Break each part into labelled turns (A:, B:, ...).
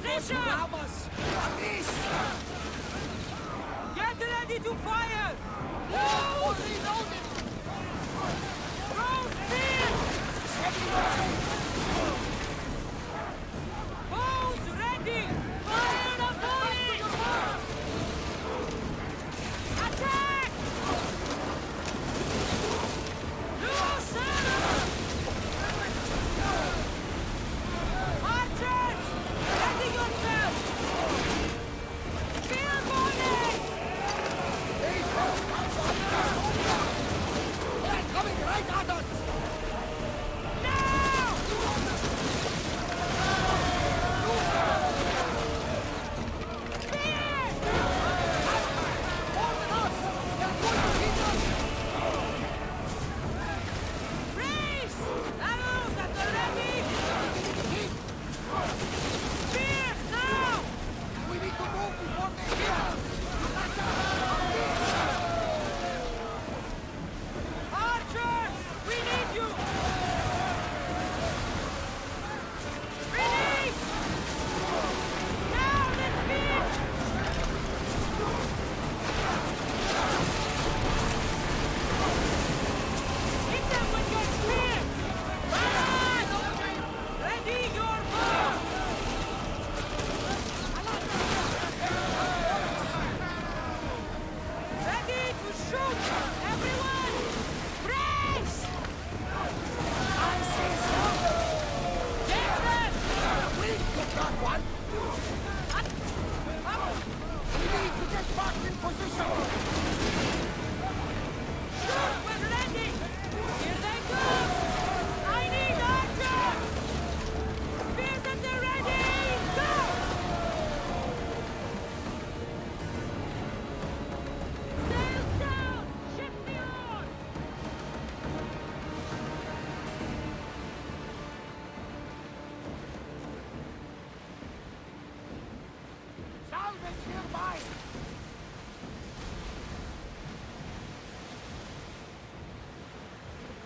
A: position! Get ready to fire! Throw spear! Bows ready! Fire the volley! Attack! Loose arrows! Archers! Ready yourself! Spear volley!
B: They're coming right at us!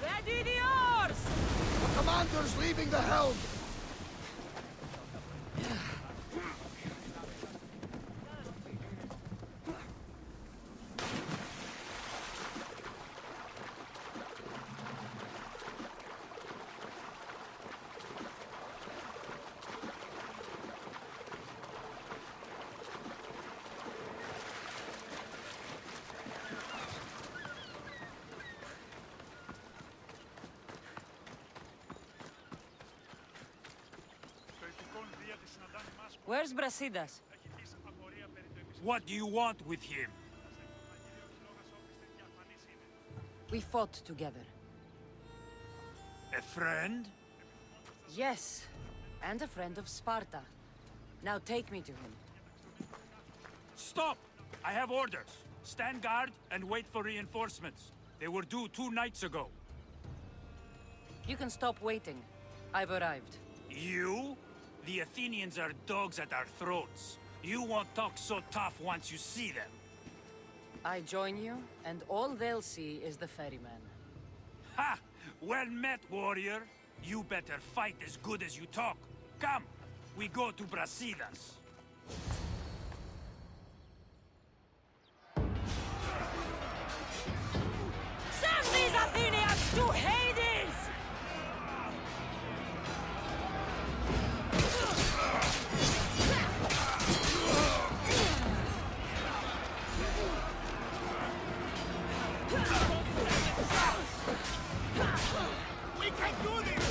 A: Ready the oars!
B: The commander's leaving the helm!
A: Where's Brasidas?
C: What do you want with him?
A: We fought together.
C: A friend?
A: Yes, and a friend of Sparta. Now take me to him.
C: Stop! I have orders. Stand guard and wait for reinforcements. They were due 2 nights ago.
A: You can stop waiting. I've arrived.
C: You? The Athenians are dogs at our throats. You won't talk so tough once you see them.
A: I join you, and all they'll see is the ferryman.
C: Ha! Well met, warrior. You better fight as good as you talk. Come, we go to Brasidas.
A: Send these Athenians to Hades!
B: We can do this!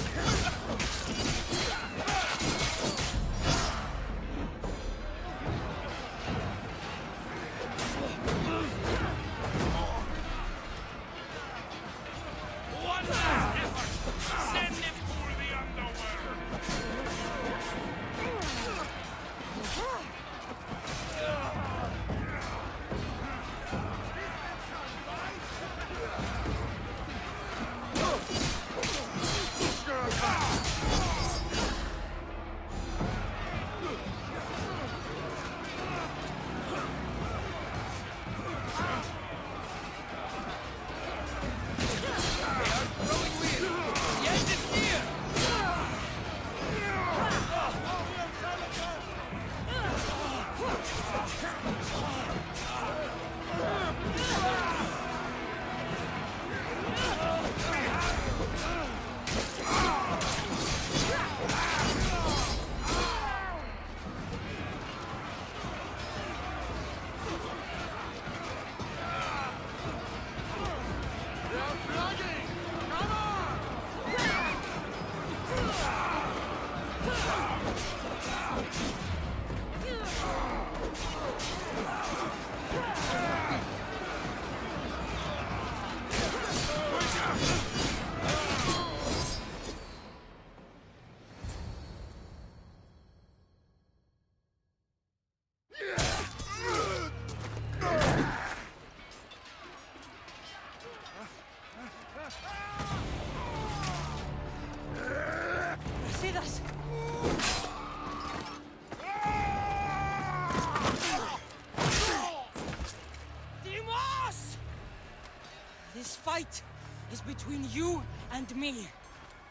A: between you and me.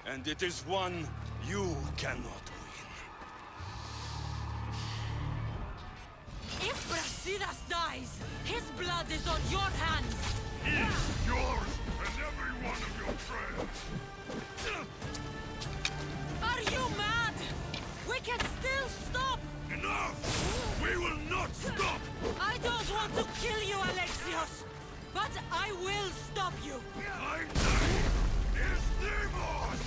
D: And it is one you cannot win.
A: If Brasidas dies, his blood is on your hands!
E: He's yours and every one of your friends.
A: Are you mad? We can still stop!
E: Enough! We will not stop!
A: I don't want to kill you, Alexios! But I will stop you!
E: My name is Demos!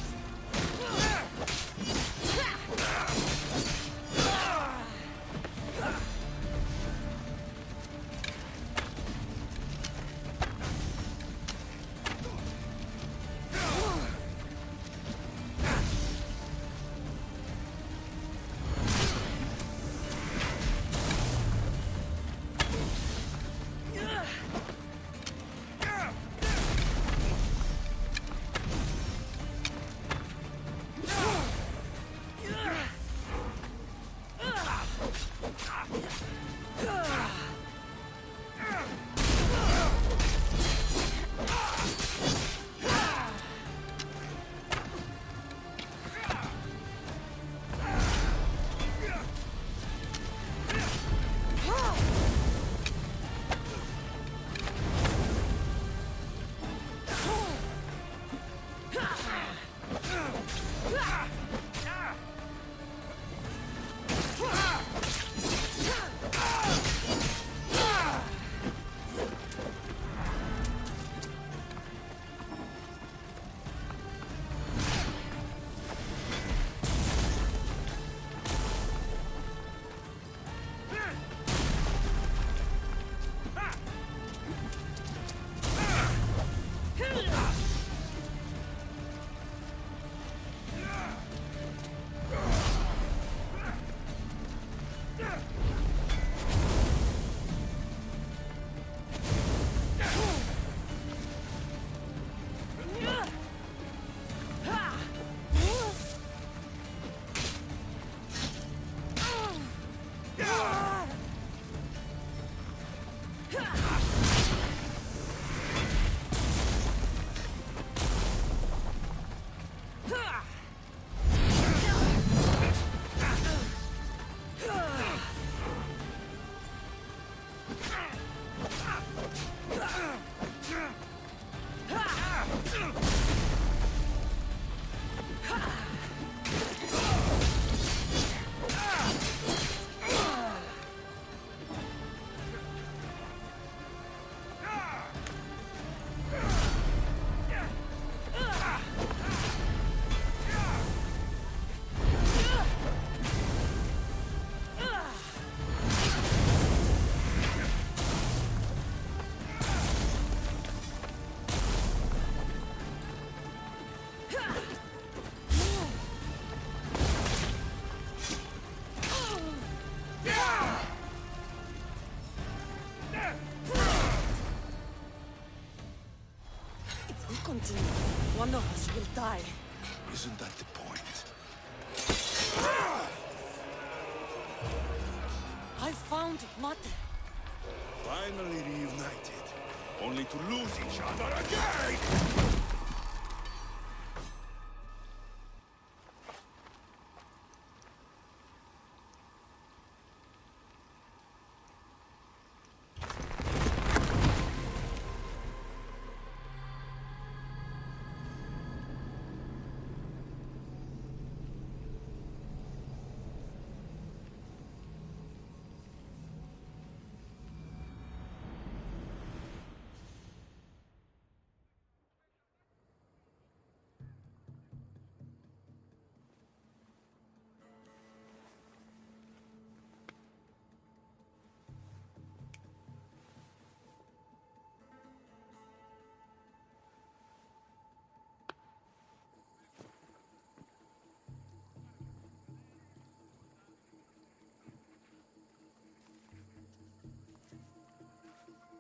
A: Continue. One of us will die.
D: Isn't that the point?
A: I found Mate.
D: Finally reunited, only to lose each other again!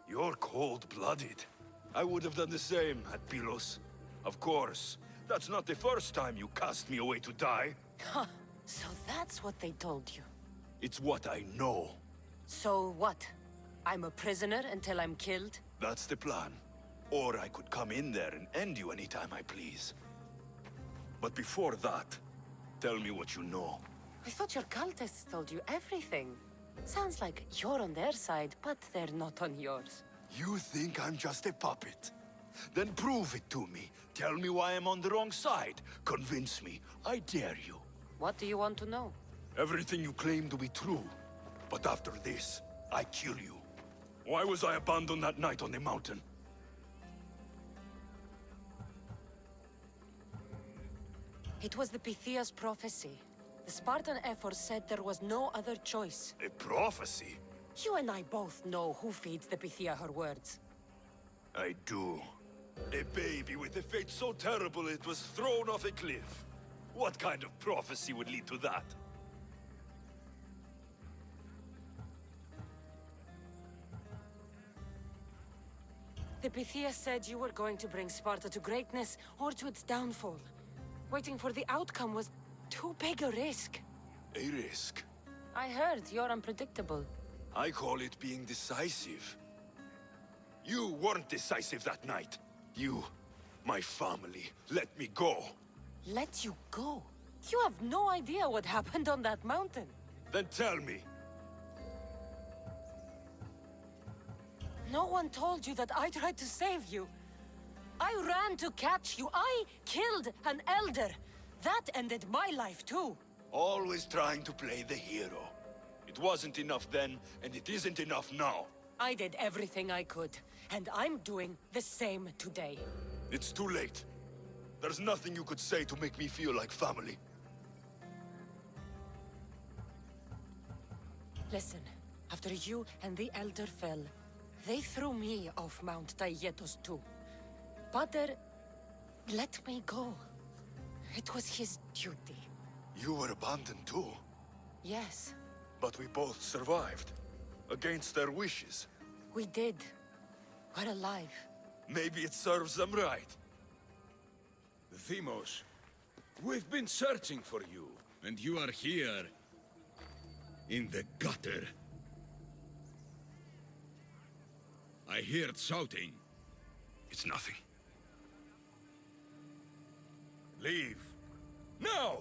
D: You're cold-blooded. I would have done the same at Pylos. Of course, that's not the first time you cast me away to die.
A: Huh. So that's what they told you.
D: It's what I know.
A: So what? I'm a prisoner until I'm killed?
D: That's the plan. Or I could come in there and end you anytime I please. But before that, tell me what you know.
A: I thought your cultists told you everything. Sounds like you're on their side, but they're not on yours.
D: You think I'm just a puppet? Then prove it to me. Tell me why I'm on the wrong side. Convince me. I dare you.
A: What do you want to know?
D: Everything you claim to be true. But after this, I kill you. Why was I abandoned that night on the mountain?
A: It was the Pythia's prophecy. The Spartan Ephors said there was no other choice.
D: A prophecy?
A: You and I both know who feeds the Pythia her words.
D: I do. A baby with a fate so terrible it was thrown off a cliff. What kind of prophecy would lead to that?
A: The Pythia said you were going to bring Sparta to greatness or to its downfall. Waiting for the outcome was too big a risk.
D: A risk?
A: I heard you're unpredictable.
D: I call it being decisive. You weren't decisive that night. You, my family, let me go.
A: Let you go? You have no idea what happened on that mountain.
D: Then tell me.
A: No one told you that I tried to save you. I ran to catch you. I killed an elder. That ended my life too.
D: Always trying to play the hero. It wasn't enough then, and it isn't enough now.
A: I did everything I could, and I'm doing the same today.
D: It's too late. There's nothing you could say to make me feel like family.
A: Listen, after you and the Elder fell, they threw me off Mount Taietos too. Pater let me go. It was his duty.
D: You were abandoned too.
A: Yes,
D: But we both survived. Against their wishes.
A: we did. We're alive.
D: Maybe it serves them right.
F: Themos, we've been searching for you, and you are here. In the gutter. I heard shouting.
D: It's nothing. Leave. Now!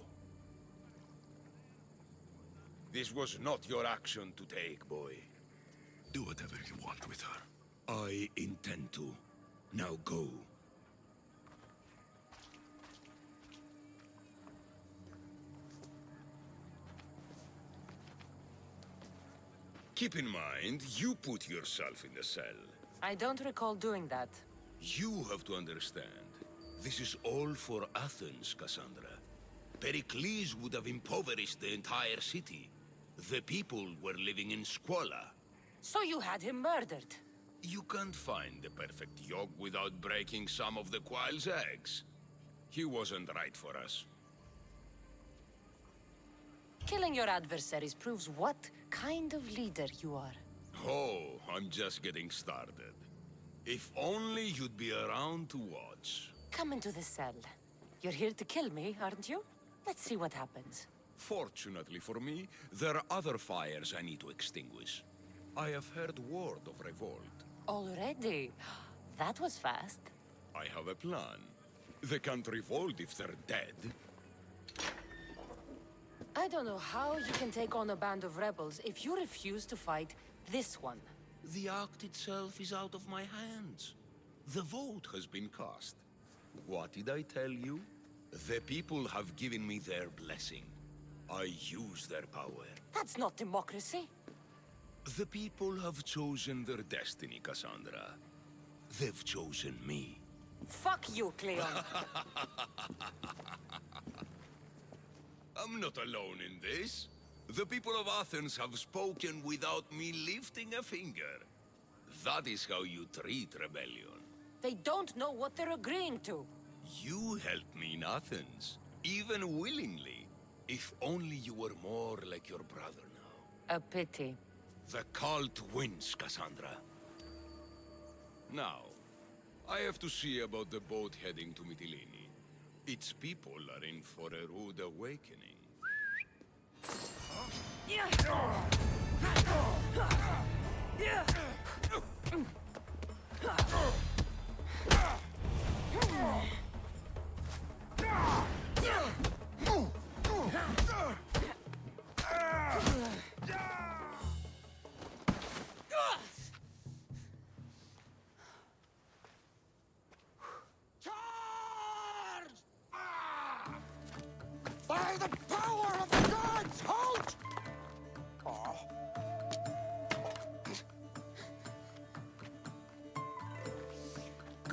F: This was not your action to take, boy.
D: Do whatever you want with her.
F: I intend to. Now go. Keep in mind, you put yourself in the cell.
A: I don't recall doing that.
F: You have to understand. This is all for Athens, Cassandra. Pericles would have impoverished the entire city. The people were living in squalor.
A: So you had him murdered?
F: You can't find the perfect yolk without breaking some of the quail's eggs. He wasn't right for us.
A: Killing your adversaries proves what kind of leader you are.
F: Oh, I'm just getting started. If only you'd be around to watch.
A: Come into the cell. You're here to kill me, aren't you? Let's see what happens.
F: Fortunately for me, there are other fires I need to extinguish. I have heard word of revolt.
A: Already? That was fast.
F: I have a plan. They can't revolt if they're dead.
A: I don't know how you can take on a band of rebels if you refuse to fight this one.
F: The act itself is out of my hands. The vote has been cast. What did I tell you? The people have given me their blessing. I use their power.
A: That's not democracy.
F: The people have chosen their destiny, Cassandra. They've chosen me.
A: Fuck you, Cleon.
F: I'm not alone in this. The people of Athens have spoken without me lifting a finger. That is how you treat rebellion.
A: They don't know what they're agreeing to.
F: You helped me in Athens, even willingly. If only you were more like your brother now.
A: A pity.
F: The cult wins, Cassandra. Now, I have to see about the boat heading to Mytilene. Its people are in for a rude awakening.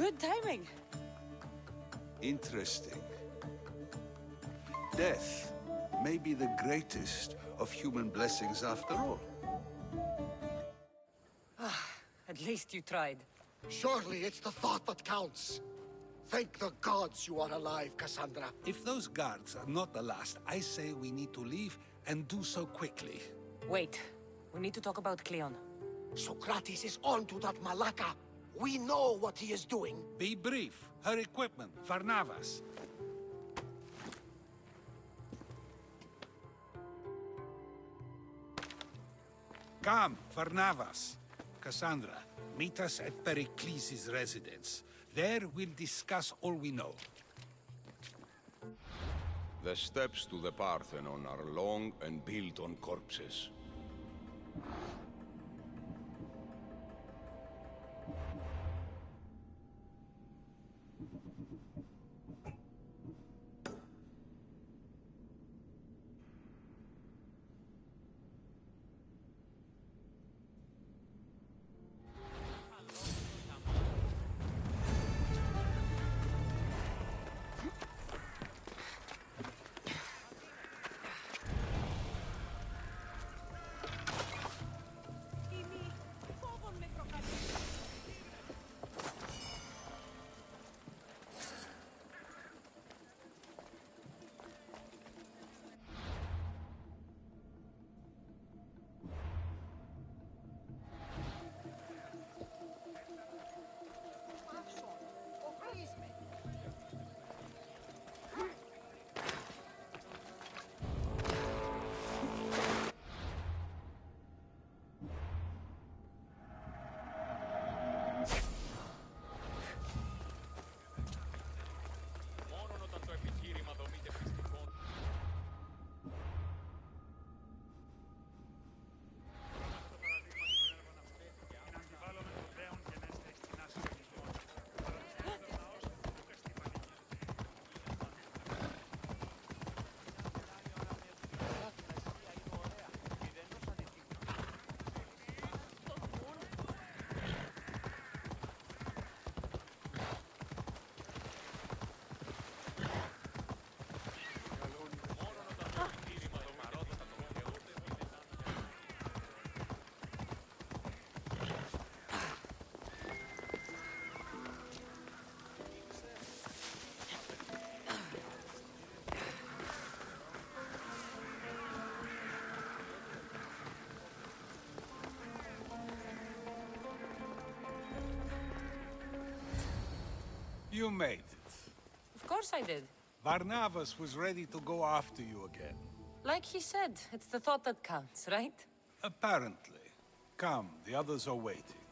A: Good timing.
G: Interesting. Death may be the greatest of human blessings after all.
A: At least you tried.
B: Surely it's the thought that counts. Thank the gods you are alive, Cassandra.
H: If those guards are not the last, I say we need to leave and do so quickly.
A: Wait. We need to talk about Cleon.
B: Socrates is on to that Malaka. We know what he is doing.
H: Be brief. Her equipment, Varnavas. Come, Varnavas. Cassandra, meet us at Pericles' residence. There we'll discuss all we know.
F: The steps to the Parthenon are long and built on corpses.
H: You made it.
A: Of course I did.
H: Varnavas was ready to go after you again.
A: Like he said, it's the thought that counts, right?
H: Apparently. Come, the others are waiting.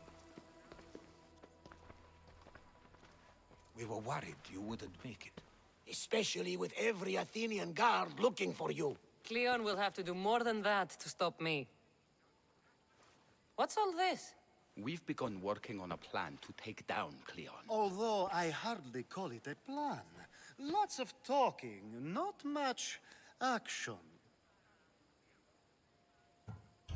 H: We were worried you wouldn't make it.
B: Especially with every Athenian guard looking for you.
A: Cleon will have to do more than that to stop me. What's all this?
I: We've begun working on a plan to take down Cleon.
J: Although I hardly call it a plan. Lots of talking, not much action.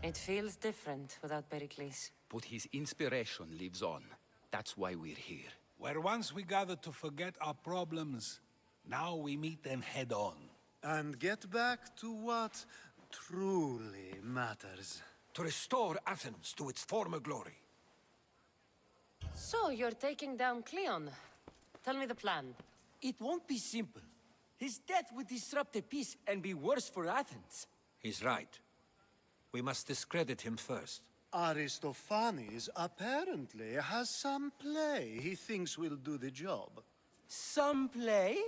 A: It feels different without Pericles.
I: But his inspiration lives on. That's why we're here.
H: Where once we gathered to forget our problems, now we meet them head on.
J: And get back to what truly matters.
B: To restore Athens to its former glory.
A: So, you're taking down Cleon. Tell me the plan.
K: It won't be simple. His death would disrupt the peace and be worse for Athens.
L: He's right. We must discredit him first.
J: Aristophanes apparently has some play he thinks will do the job.
K: Some play?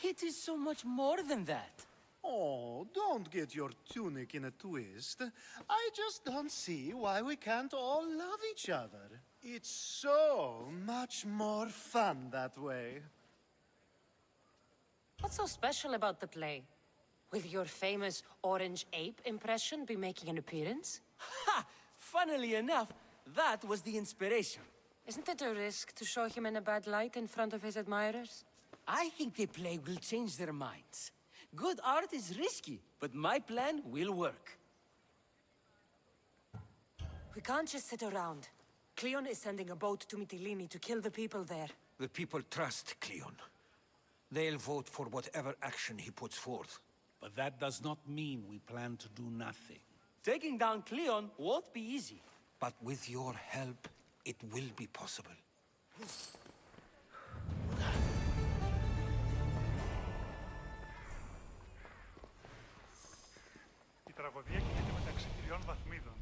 K: It is so much more than that.
J: Oh, don't get your tunic in a twist. I just don't see why we can't all love each other. It's so much more fun that way.
A: What's so special about the play? Will your famous orange ape impression be making an appearance?
K: Ha! Funnily enough, that was the inspiration.
A: Isn't it a risk to show him in a bad light in front of his admirers?
K: I think the play will change their minds. Good art is risky, but my plan will work.
A: We can't just sit around. Cleon is sending a boat to Mytilene to kill the people there.
L: The people trust Cleon. They'll vote for whatever action he puts forth.
H: But that does not mean we plan to do nothing.
K: Taking down Cleon won't be easy.
L: But with your help, it will be possible.
E: Η τραγωδία κινείται μεταξύ 3 βαθμίδων.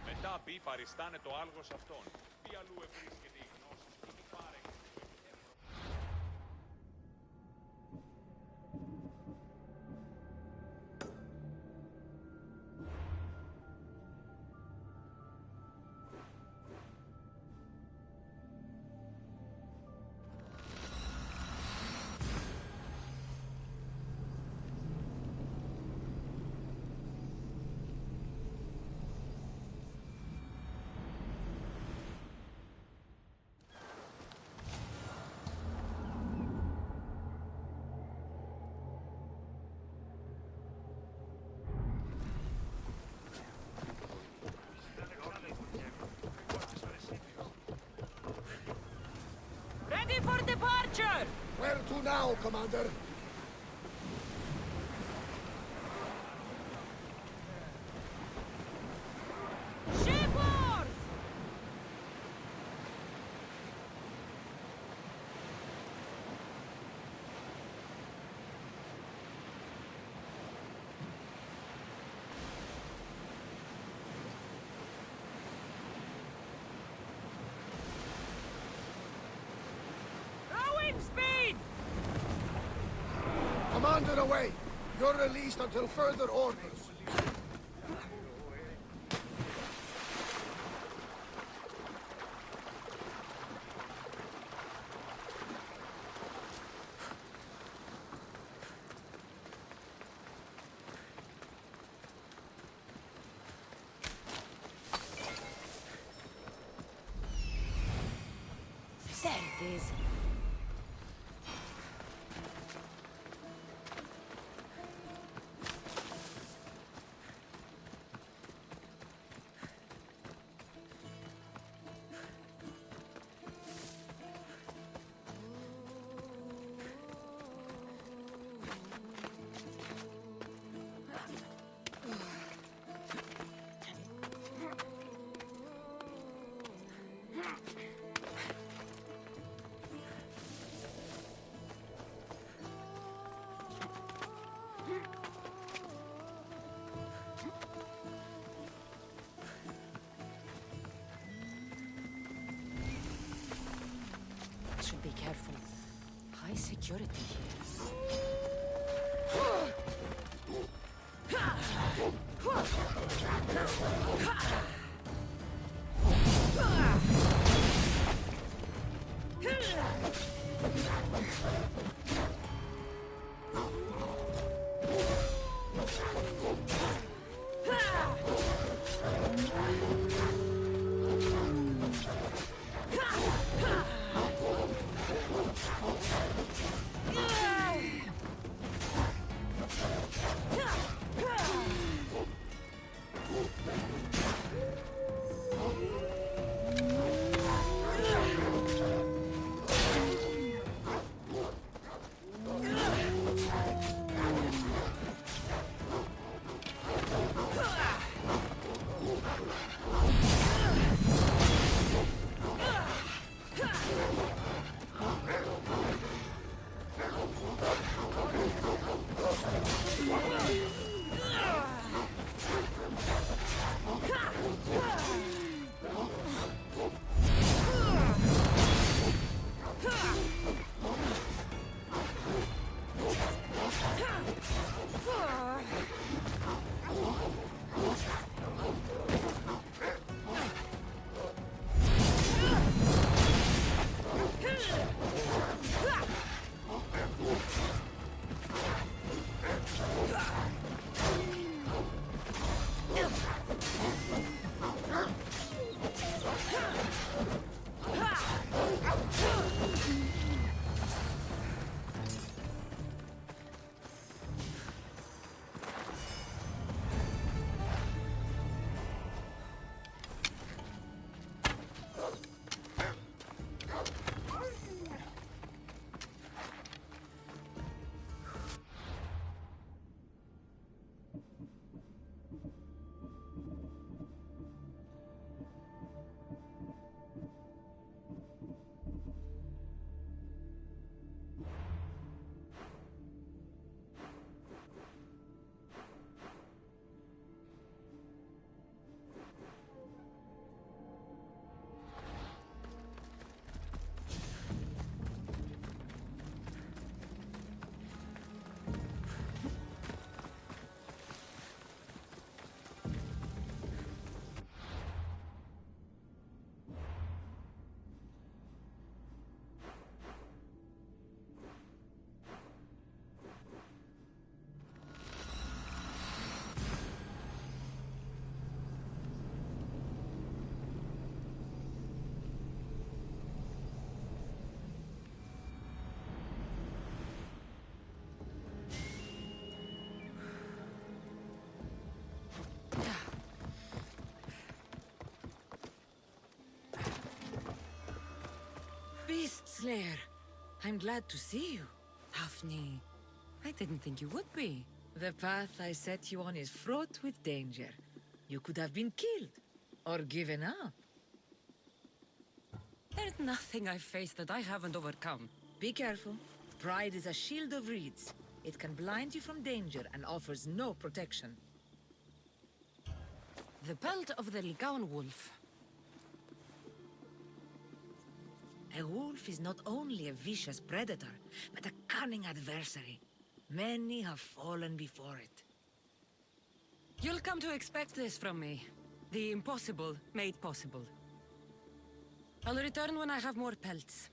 M: Μετά ποιοι παριστάνε το άλγος αυτών. Τι αλλού ευρίσκεται η γνώση και τι πάρεγε.
A: Ready for departure!
B: Where to now, Commander?
A: Shipboard! Rowing speed!
B: Commander away! You're released until further orders.
A: There it is. Should be careful. High security here. Slayer, I'm glad to see you. Daphne, I didn't think you would be. The path I set you on is fraught with danger. You could have been killed, or given up. There's nothing I've faced that I haven't overcome. Be careful. Pride is a shield of reeds. It can blind you from danger and offers no protection. The belt of the Ligaun wolf. A wolf is not only a vicious predator, but a cunning adversary. Many have fallen before it. You'll come to expect this from me. The impossible made possible. I'll return when I have more pelts.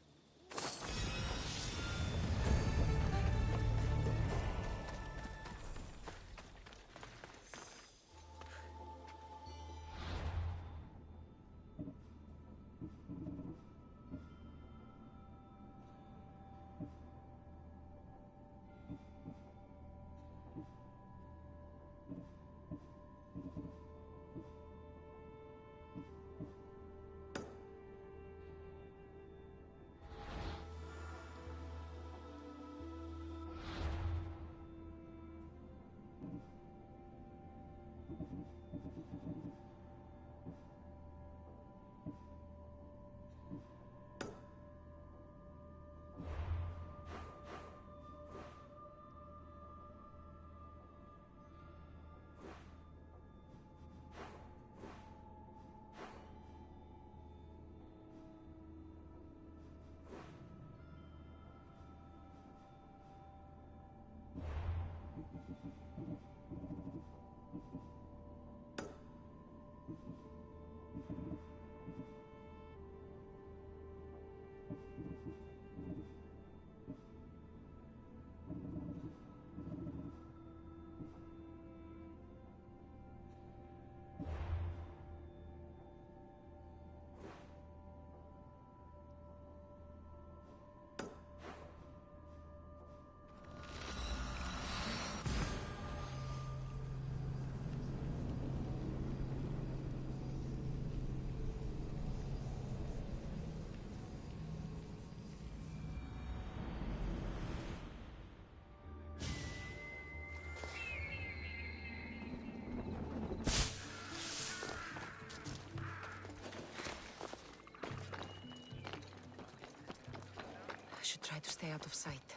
A: I should try to stay out of sight.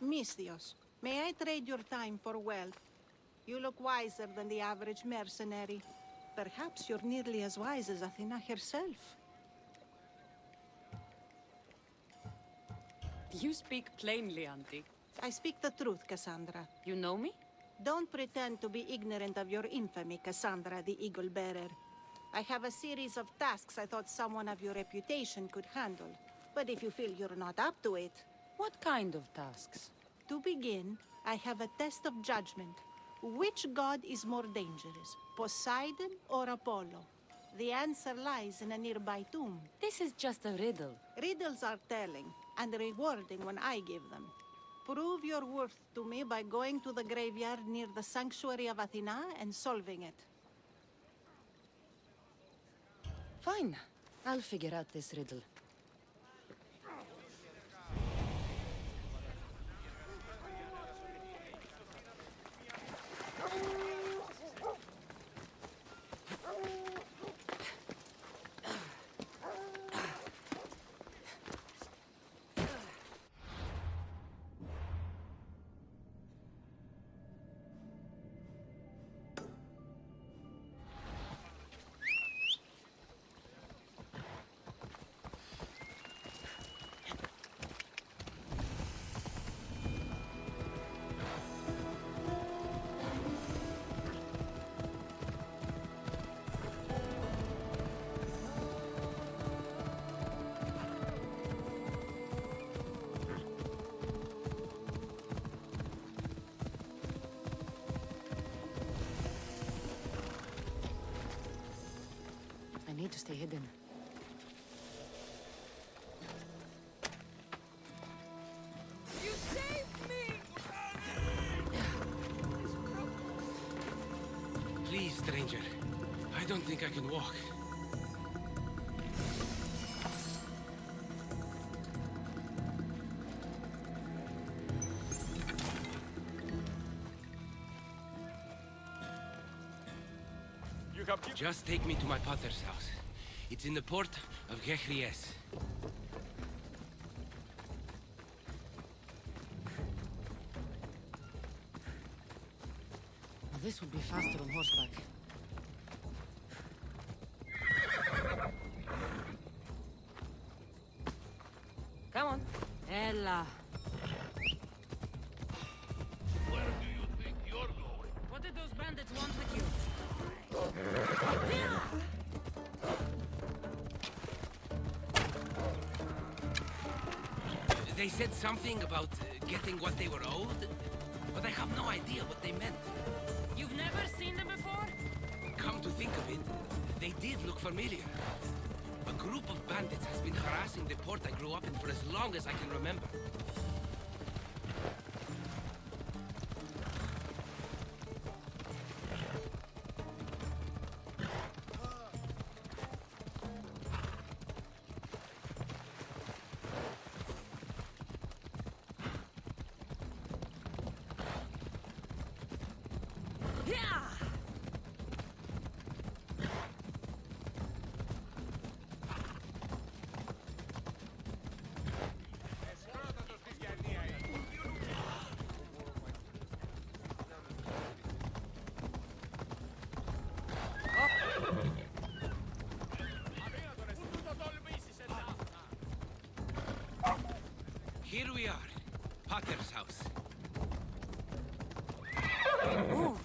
N: Misthios, may I trade your time for wealth? You look wiser than the average mercenary. Perhaps you're nearly as wise as Athena herself.
A: You speak plainly, Auntie.
N: I speak the truth, Cassandra.
A: You know me?
N: Don't pretend to be ignorant of your infamy, Cassandra the Eagle Bearer. I have a series of tasks I thought someone of your reputation could handle. But if you feel you're not up to it...
A: What kind of tasks?
N: To begin, I have a test of judgment. Which god is more dangerous, Poseidon or Apollo? The answer lies in a nearby tomb.
A: This is just a riddle.
N: Riddles are telling, and rewarding when I give them. Prove your worth to me by going to the graveyard near the sanctuary of Athena and solving it.
A: Fine. I'll figure out this riddle.
K: stranger. I don't think I can walk. Just take me to my potter's house. It's in the port of RYZEN.
A: This would be faster on horseback. Come on. Ella.
E: Where do you think you're going?
A: What did those bandits want with you?
K: They said something about getting what they were owed, but I have no idea what they meant.
A: You've never seen them before?
K: Come to think of it, they did look familiar. A group of bandits has been harassing the port I grew up in for as long as I can remember. Here we are, Potter's house.
A: Move!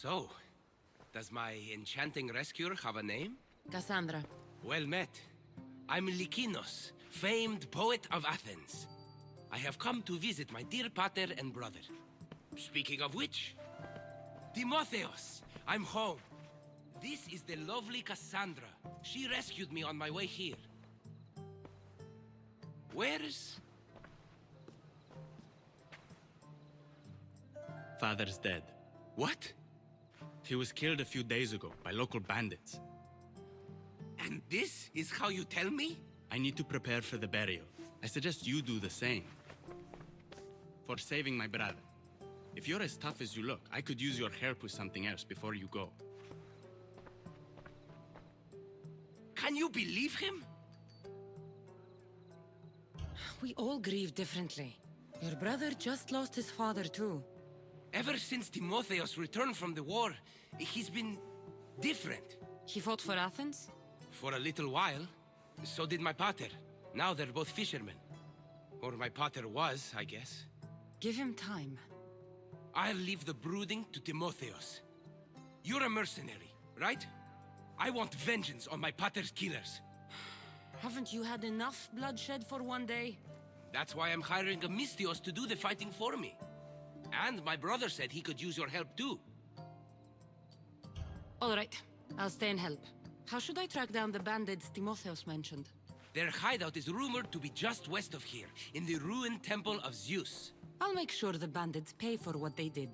K: So, does my enchanting rescuer have a name?
A: Cassandra.
K: Well met. I'm Lykinos, famed poet of Athens. I have come to visit my dear pater and brother. Speaking of which, Timotheos, I'm home. This is the lovely Cassandra. She rescued me on my way here. Where's...
O: Father's dead.
K: What?
O: He was killed a few days ago by local bandits.
K: And this is how you tell me?
O: I need to prepare for the burial. I suggest you do the same. For saving my brother. If you're as tough as you look, I could use your help with something else before you go.
K: Can you believe him?
A: We all grieve differently. Your brother just lost his father too.
K: Ever since Timotheos returned from the war, he's been different.
A: He fought for Athens?
K: For a little while. So did my pater. Now they're both fishermen. Or my pater was, I guess.
A: Give him time.
K: I'll leave the brooding to Timotheos. You're a mercenary, right? I want vengeance on my pater's killers.
A: Haven't you had enough bloodshed for one day?
K: That's why I'm hiring a Mystios to do the fighting for me. And my brother said he could use your help too.
A: All right, I'll stay and help. How should I track down the bandits Timotheos mentioned?
K: Their hideout is rumored to be just west of here, in the ruined temple of Zeus.
A: I'll make sure the bandits pay for what they did.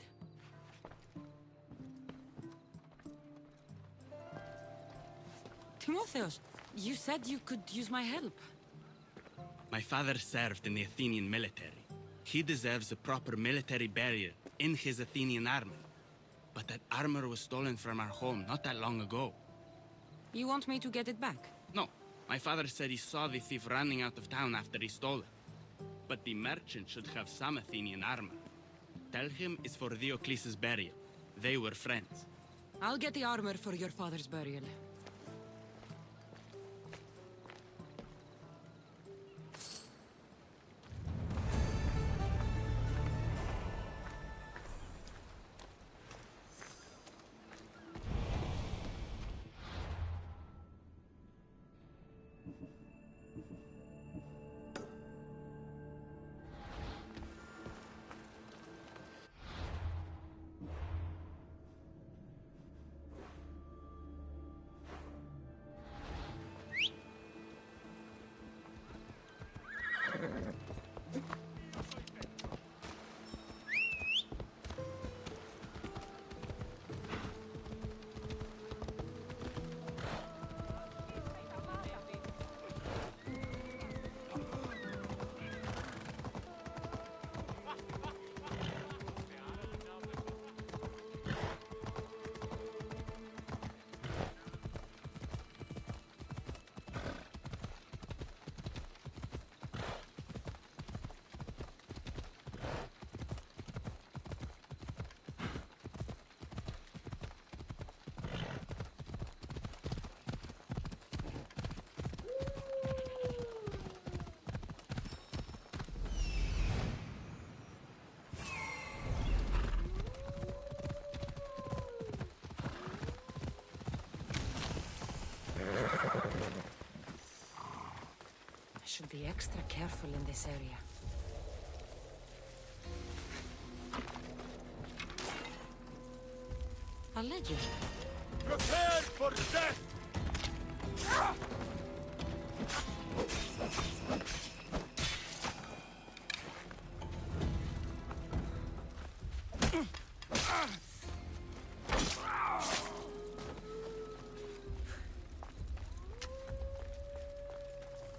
A: Timotheos, you said you could use my help.
O: My father served in the Athenian military. He deserves a proper military burial in his Athenian armor. But that armor was stolen from our home not that long ago.
A: You want me to get it back?
O: No. My father said he saw the thief running out of town after he stole it. But the merchant should have some Athenian armor. Tell him it's for Diocles' burial. They were friends.
A: I'll get the armor for your father's burial. should be extra careful in this area. A legend.
C: Prepare for death!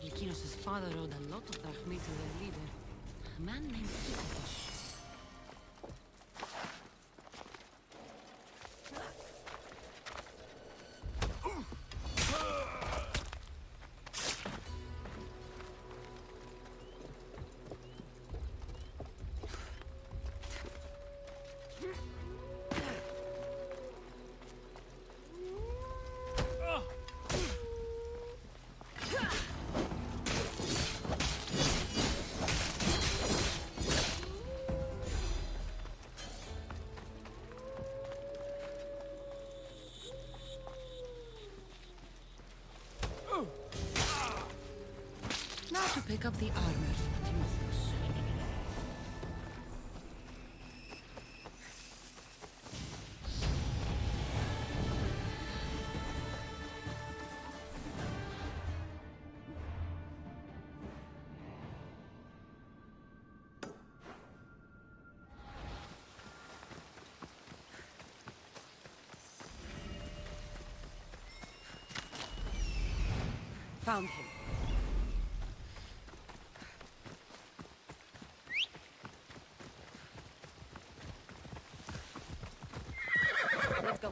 A: Lykinos' father owed a lot of drachmi to their leader, a man named Lykinos. Now to pick up the armor for Timotheus. Found him. Let's go.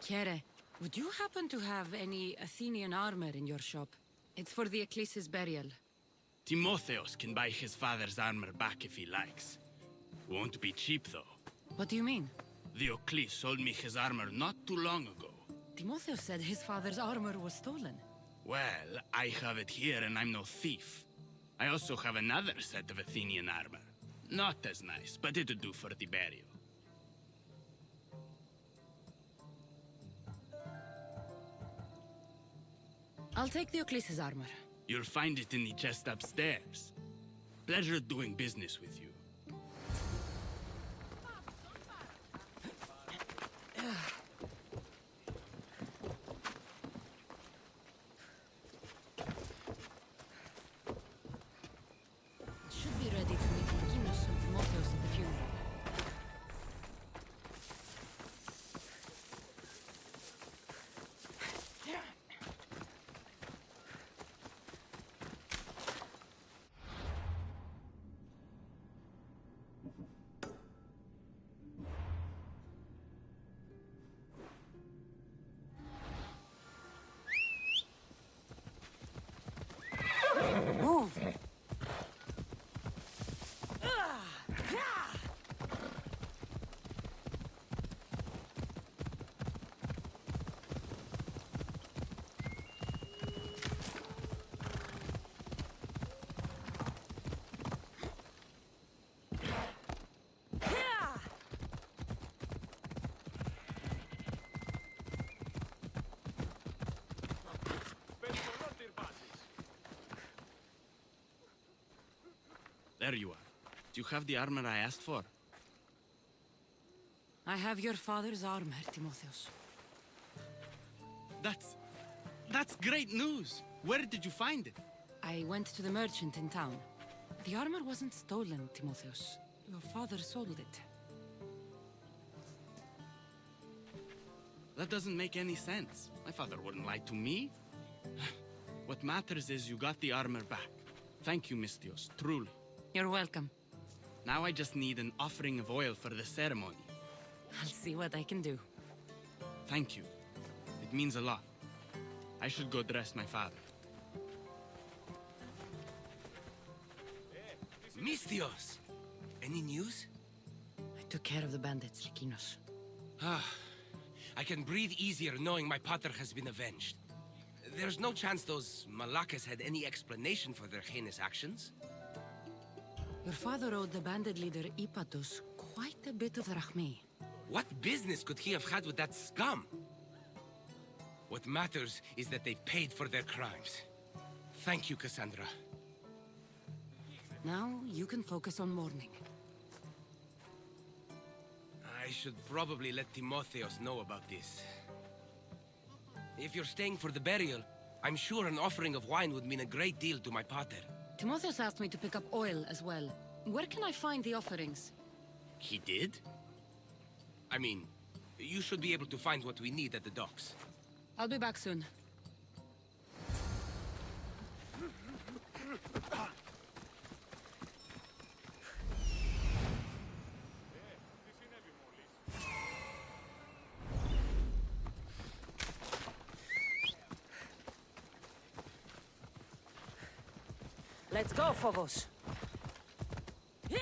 A: Kere, would you happen to have any Athenian armor in your shop? It's for the Ecclesi's burial.
O: Timotheus can buy his father's armor back if he likes. Won't be cheap, though.
A: What do you mean?
O: The Eccles sold me his armor not too long ago.
A: Timotheus said his father's armor was stolen.
O: Well, I have it here and I'm no thief. I also have another set of Athenian armor. Not as nice, but it'll do for the burial.
A: I'll take the Ecclesi's armor.
O: You'll find it in the chest upstairs. Pleasure doing business with you.
A: Should be ready to meet Lykinos and Timotheus at the funeral. Move!
O: There you are. Do you have the armor I asked for?
A: I have your father's armor, Timotheus.
O: That's great news! Where did you find it?
A: I went to the merchant in town. The armor wasn't stolen, Timotheus. Your father sold it.
O: That doesn't make any sense. My father wouldn't lie to me. What matters is you got the armor back. Thank you, Misthios, truly.
A: You're welcome.
O: Now I just need an offering of oil for the ceremony.
A: I'll see what I can do.
O: Thank you. It means a lot. I should go dress my father.
K: Misthios! Any news?
A: I took care of the bandits, Lykinos.
K: Ah, I can breathe easier knowing my pater has been avenged. There's no chance those Malakas had any explanation for their heinous actions?
A: Your father owed the bandit leader Ipatus quite a bit of drachmae.
K: What business could he have had with that scum? What matters is that they've paid for their crimes. Thank you, Cassandra.
A: Now you can focus on mourning.
K: I should probably let Timotheos know about this. If you're staying for the burial, I'm sure an offering of wine would mean a great deal to my pater.
A: Timotheus asked me to pick up oil as well. Where can I find the offerings?
K: He did? I mean, you should be able to find what we need at the docks.
A: I'll be back soon. Let's go, Phobos. Yeah!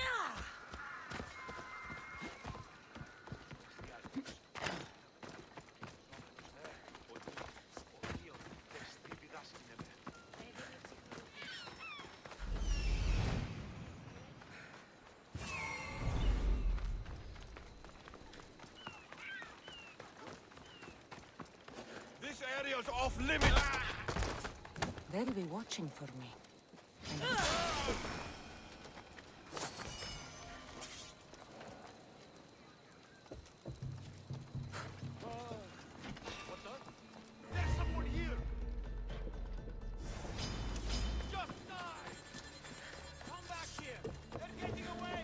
D: This area's off limits!
A: They'll be watching for me.
D: There's someone here! Just die! Come back here! They're getting away!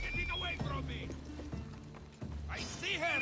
D: Getting away from me! I see her!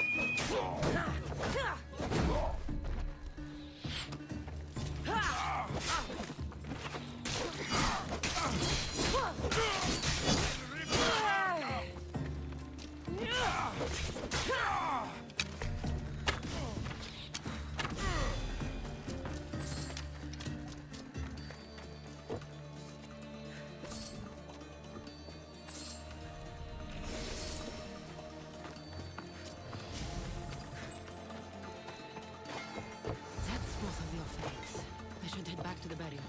A: That's both of the offerings. I should head back to the burial.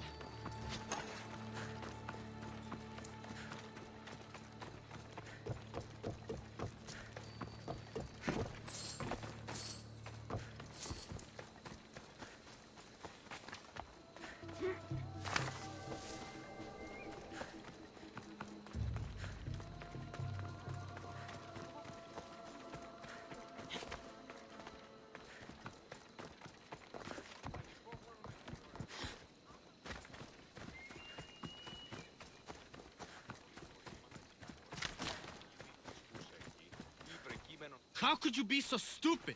O: How could you be so stupid?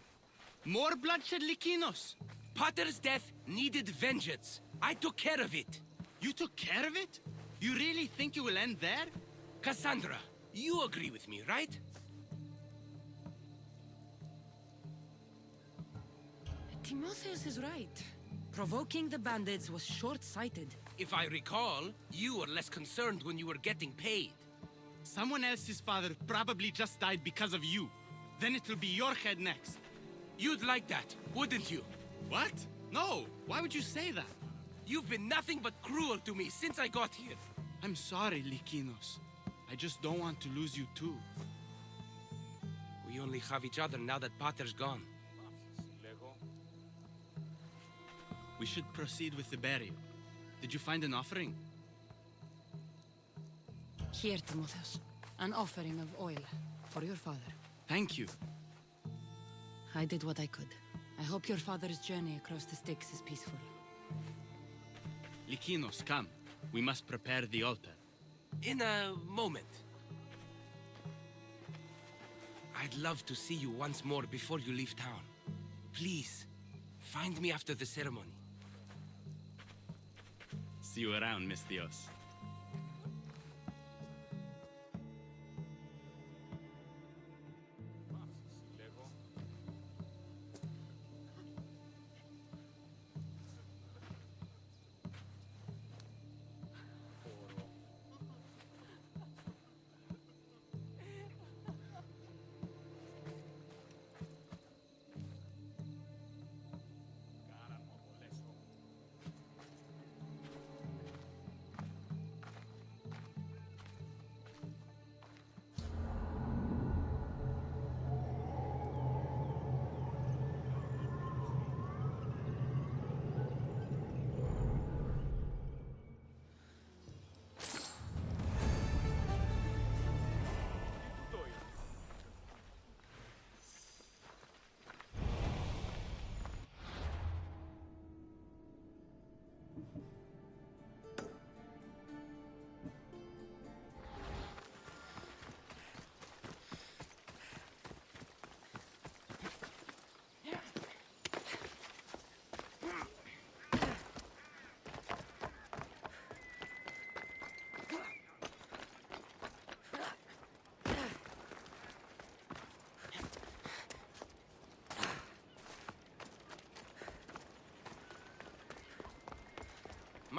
O: More bloodshed, Likinos?
K: Pater's death needed vengeance. I took care of it.
O: You took care of it? You really think you will end there?
K: Cassandra, you agree with me, right?
A: Timotheus is right. Provoking the bandits was short-sighted.
K: If I recall, you were less concerned when you were getting paid.
O: Someone else's father probably just died because of you. Then it'll be your head next.
K: You'd like that, wouldn't you?
O: What? No, why would you say that?
K: You've been nothing but cruel to me since I got here.
O: I'm sorry, Likinos. I just don't want to lose you too.
K: We only have each other now that Pater's gone.
O: We should proceed with the burial. Did you find an offering?
A: Here, Timotheus. An offering of oil for your father.
O: Thank you.
A: I did what I could. I hope your father's journey across the Styx is peaceful.
O: Likinos, come. We must prepare the altar.
K: In a moment. I'd love to see you once more before you leave town. Please, find me after the ceremony.
O: See you around, Misthios.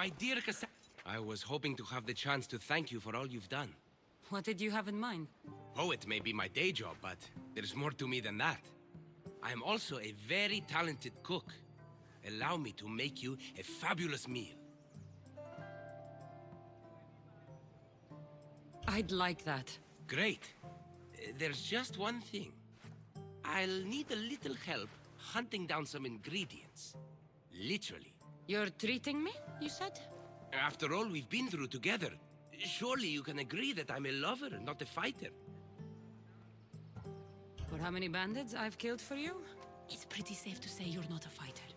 K: My dear Cassandra, I was hoping to have the chance to thank you for all you've done.
P: What did you have in mind?
K: Poet may be my day job, but there's more to me than that. I am also a very talented cook. Allow me to make you a fabulous meal.
P: I'd like that.
K: Great. There's just one thing. I'll need a little help hunting down some ingredients. Literally.
P: You're treating me, you said?
K: After all we've been through together, surely you can agree that I'm a lover, not a fighter.
P: For how many bandits I've killed for you? It's pretty safe to say you're not a fighter.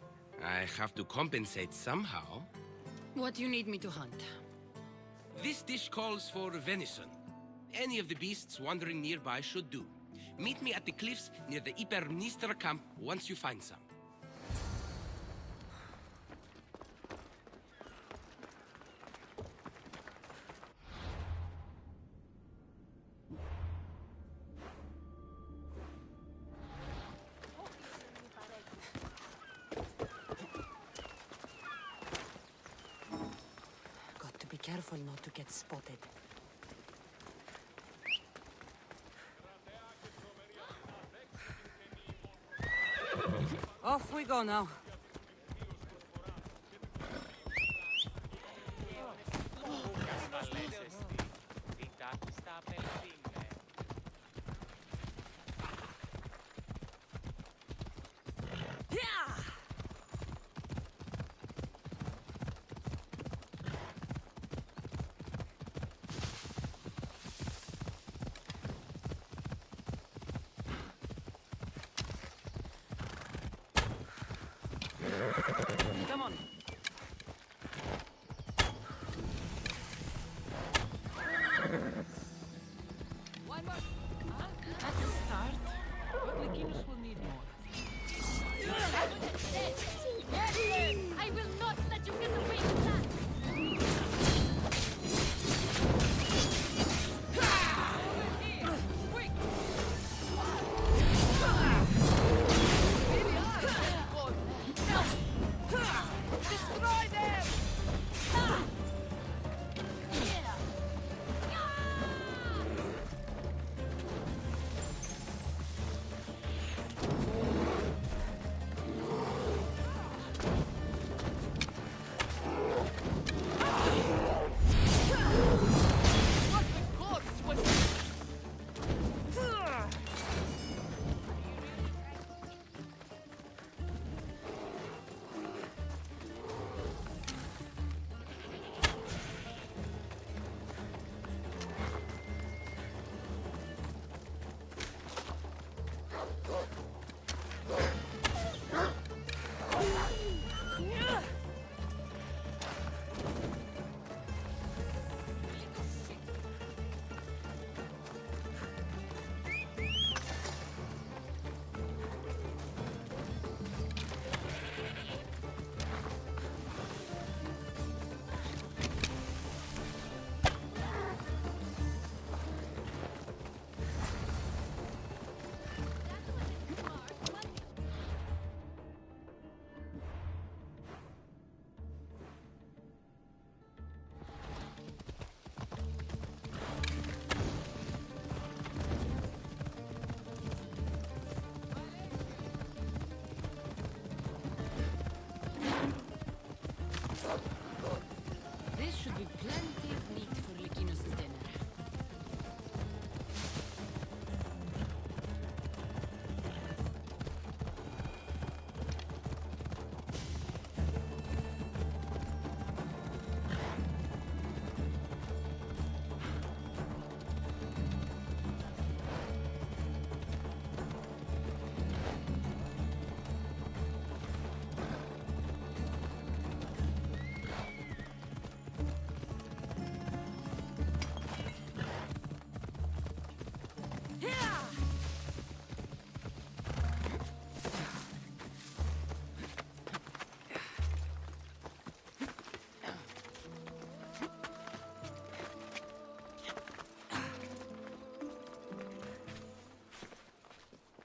K: I have to compensate somehow.
P: What do you need me to hunt?
K: This dish calls for venison. Any of the beasts wandering nearby should do. Meet me at the cliffs near the Ipernistra camp once you find some.
A: Got to be careful not to get spotted.
P: Off we go now. Come on. One more. That's a start. But Lekinus will need more.
Q: I will not let you get away with that!
P: Destroy them! This should be plenty of meat for Lekinus' dinner.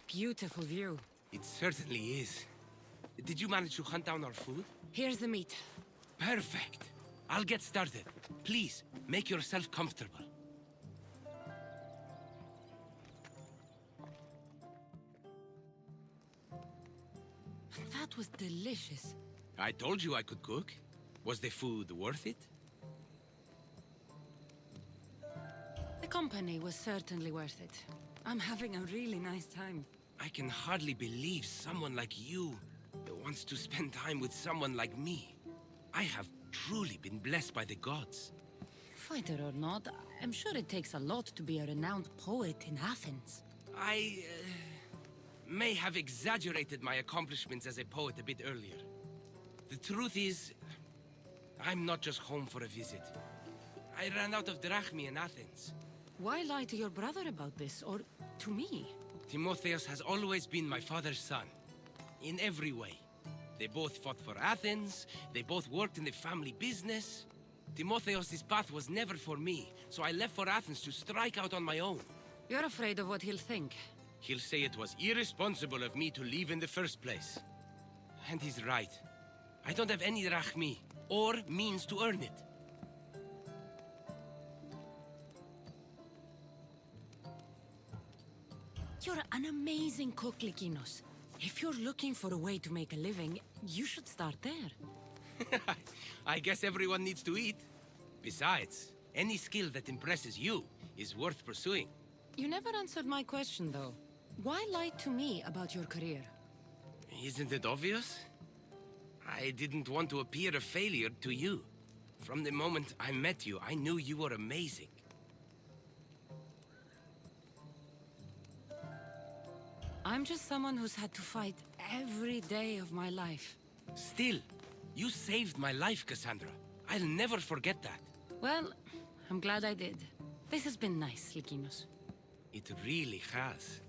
P: Beautiful view.
K: It certainly is. Did you manage to hunt down our food?
P: Here's the meat.
K: Perfect. I'll get started. Please, make yourself comfortable.
A: That was delicious.
K: I told you I could cook. Was the food worth it?
A: The company was certainly worth it. I'm having a really nice time.
K: I can hardly believe someone like you wants to spend time with someone like me. I have truly been blessed by the gods.
A: Fighter or not, I'm sure it takes a lot to be a renowned poet in Athens.
K: I may have exaggerated my accomplishments as a poet a bit earlier. The truth is, I'm not just home for a visit. I ran out of drachmi in Athens.
A: Why lie to your brother about this, or to me?
K: Timotheus has always been my father's son. In every way. They both fought for Athens, they both worked in the family business. Timotheus' path was never for me, so I left for Athens to strike out on my own.
A: You're afraid of what he'll think.
K: He'll say it was irresponsible of me to leave in the first place. And he's right. I don't have any drachmi, or means to earn it.
A: You're an amazing cook, Lykinos. If you're looking for a way to make a living, you should start there.
K: I guess everyone needs to eat. Besides, any skill that impresses you is worth pursuing.
A: You never answered my question, though. Why lie to me about your career?
K: Isn't it obvious? I didn't want to appear a failure to you. From the moment I met you, I knew you were amazing.
A: I'm just someone who's had to fight every day of my life.
K: Still, you saved my life, Cassandra. I'll never forget that.
A: Well, I'm glad I did. This has been nice, Lykinos.
K: It really has.